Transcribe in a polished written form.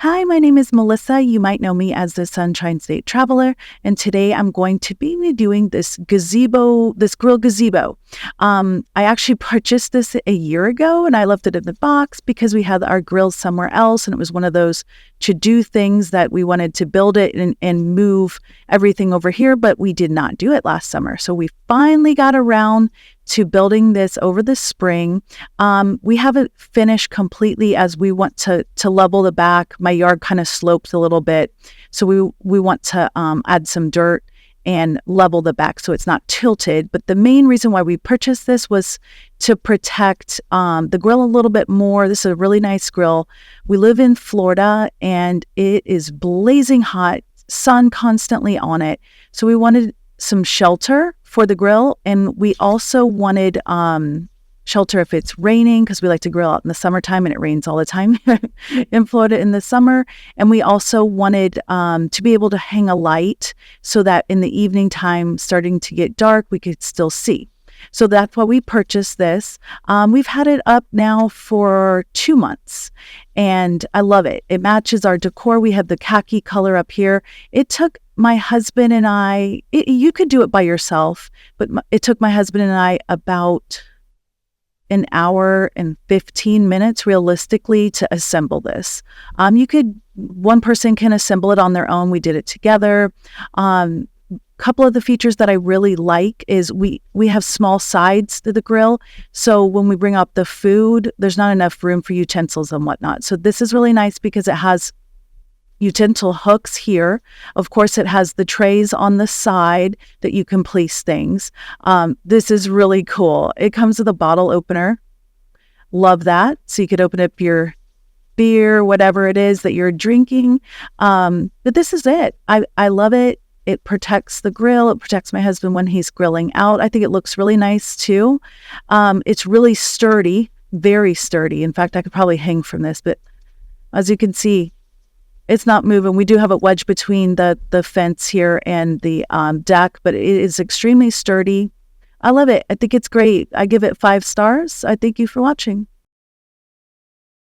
Hi, my name is Melissa. You might know me as the Sunshine State Traveler, and today I'm going to be doing this Grill Gazebo. I actually purchased this a year ago, and I left it in the box because we had our grill somewhere else, and it was one of those to-do things that we wanted to build it and move everything over here, but we did not do it last summer. So we finally got around to building this over the spring. We haven't finished completely as we want to level the back. My yard kind of slopes a little bit, so we want to add some dirt and level the back so it's not tilted. But the main reason why we purchased this was to protect the grill a little bit more. This is a really nice grill. We live in Florida and it is blazing hot, sun constantly on it. So we wanted some shelter for the grill, and we also wanted shelter if it's raining, because we like to grill out in the summertime and it rains all the time in Florida in the summer. And we also wanted to be able to hang a light so that in the evening time, starting to get dark, we could still see. So that's why we purchased this. We've had it up now for 2 months and I love it. It matches our decor. We have the khaki color up here. It took my husband and I, you could do it by yourself, but it took my husband and I about an hour and 15 minutes realistically to assemble this. One person can assemble it on their own. We did it together. Couple of the features that I really like is we have small sides to the grill. So when we bring up the food, there's not enough room for utensils and whatnot. So this is really nice because it has utensil hooks here. Of course, it has the trays on the side that you can place things. This is really cool. It comes with a bottle opener. Love that. So you could open up your beer, whatever it is that you're drinking. But this is it. I love it. It protects the grill. It protects my husband when he's grilling out. I think it looks really nice too. It's really sturdy, very sturdy. In fact, I could probably hang from this, but as you can see, it's not moving. We do have it wedged between the fence here and the deck, but it is extremely sturdy. I love it. I think it's great. I give it 5 stars. I thank you for watching.